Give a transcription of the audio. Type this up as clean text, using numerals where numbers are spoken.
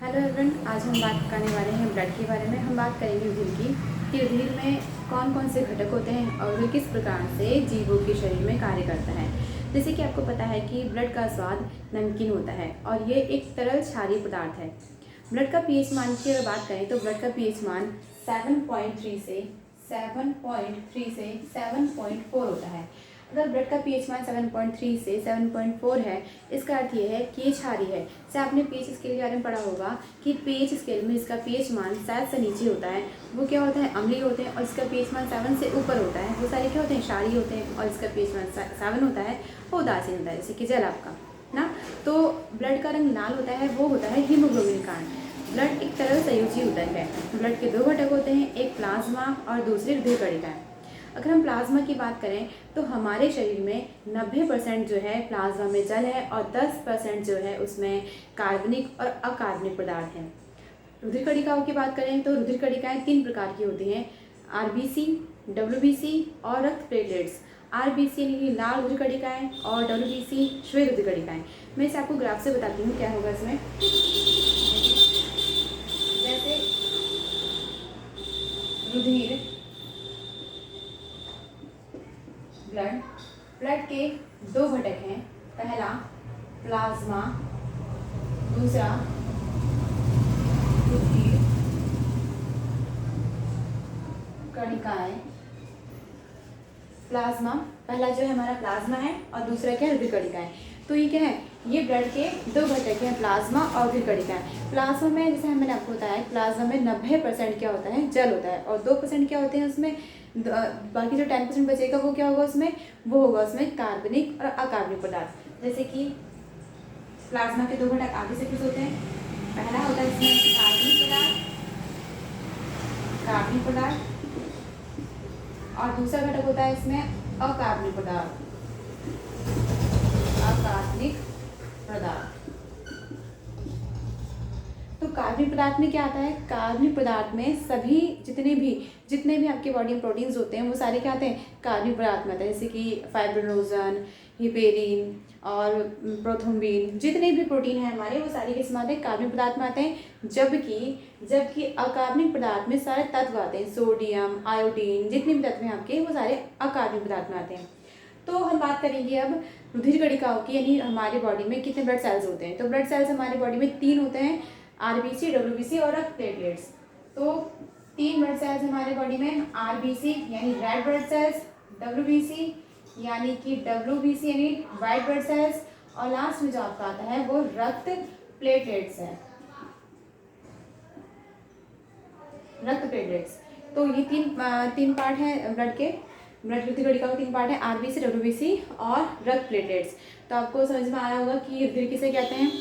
Hello everyone, आज हम बात करने वाले हैं ब्लड के बारे में। हम बात करेंगे रुधिर की कि रुधिर में कौन कौन से घटक होते हैं और वे किस प्रकार से जीवों के शरीर में कार्य करता है। जैसे कि आपको पता है कि ब्लड का स्वाद नमकीन होता है और ये एक तरल क्षारीय पदार्थ है। ब्लड का पीएच मान की अगर बात करें तो ब्लड का पीएच मान 7.3 से 7.4 होता है। अगर ब्लड का पीएच मान 7.3 से 7.4 है, इसका अर्थ ये है कि ये क्षारीय है। जैसे आपने पीएच स्केल के बारे में पढ़ा होगा कि पीएच स्केल में इसका पीएच मान 7 से नीचे होता है, वो क्या होता है, अम्लीय होते हैं। और इसका पीएच मान 7 से ऊपर होता है, वो सारे क्या होते हैं, क्षारीय होते हैं। और इसका पीएच मान 7 होता है, वो उदासीन होता है, जैसे कि जल आपका ना। तो ब्लड का रंग लाल होता है, वो होता है हीमोग्लोबिन के कारण। ब्लड एक तरल संयोजी होता है। ब्लड के दो घटक होते हैं, एक प्लाज्मा और दूसरी रुधिर कणिकाएं। अगर हम प्लाज्मा की बात करें तो हमारे शरीर में 90% जो है प्लाज्मा में जल है और 10% जो है उसमें कार्बनिक और अकार्बनिक पदार्थ हैं। रुधिर कणिकाओं की बात करें तो रुधिर कणिकाएं 3 प्रकार की होती हैं, आरबीसी, डब्ल्यूबीसी और रक्त प्लेटलेट्स। आरबीसी यानी लाल रुधिर कणिकाएं और डब्ल्यूबीसी श्वेत रुधिर कणिकाएं। मैं इसे आपको ग्राफ से बताती हूँ क्या होगा इसमें। जैसे रुधिर ब्लड के दो घटक हैं, पहला प्लाज्मा, दूसरा रुधिर कणिकाएं। प्लाज्मा पहला जो है हमारा प्लाज्मा है और दूसरा क्या है, रुधिर कणिकाएं। तो ये क्या है, ये ब्लड के दो घटक हैं, प्लाज्मा और रुधिर कणिकाएं। प्लाज्मा में जैसे मैंने आपको बताया, प्लाज्मा में 90% क्या होता है, जल होता है और 2% क्या होते हैं उसमें, बाकी जो 10% बचेगा वो क्या होगा उसमें, वो होगा उसमें कार्बनिक और अकार्बनिक पदार्थ। जैसे कि प्लाज्मा के दो घटक आगे से किस होते हैं, पहला होता है इसमें कार्बनिक पदार्थ और दूसरा घटक होता है इसमें अकार्बनिक पदार्थ। तो कार्बनिक पदार्थ में क्या आता है, कार्बनिक पदार्थ में सभी जितने भी आपके बॉडी में प्रोटीन्स होते हैं वो सारे क्या आते हैं, कार्बनिक पदार्थ में आते हैं। जैसे कि फाइब्रिनोजन, हिपेरिन और प्रोथ्रोम्बिन, जितने भी प्रोटीन हैं हमारे वो सारे किस में आते हैं, कार्बनिक पदार्थ में आते हैं। जबकि अकार्बनिक पदार्थ में सारे तत्व आते हैं, सोडियम, आयोडीन, जितने भी तत्व हैं आपके वो सारे अकार्बनिक पदार्थ में आते हैं। तो हम बात करेंगे अब रुधिर कणिकाओं की, यानी हमारी बॉडी में कितने ब्लड सेल्स होते हैं। तो ब्लड सेल्स हमारी बॉडी में 3 होते हैं, आरबीसी, डब्ल्यूबीसी और रक्त प्लेटलेट्स। तो 3 ब्लड सेल्स हमारे बॉडी में, आरबीसी यानी रेड ब्लड सेल्स, डब्ल्यूबीसी यानी व्हाइट ब्लड सेल्स और लास्ट में जो आपका आता है वो रक्त प्लेटलेट्स है, रक्त प्लेटलेट्स। तो ये तीन पार्ट हैं ब्लड के, ब्लड रुधिर कणिका के 3 पार्ट हैं, आरबीसी, डब्ल्यूबीसी और रक्त प्लेटलेट्स। तो आपको समझ में आया होगा कि रुधिर किसे कहते हैं।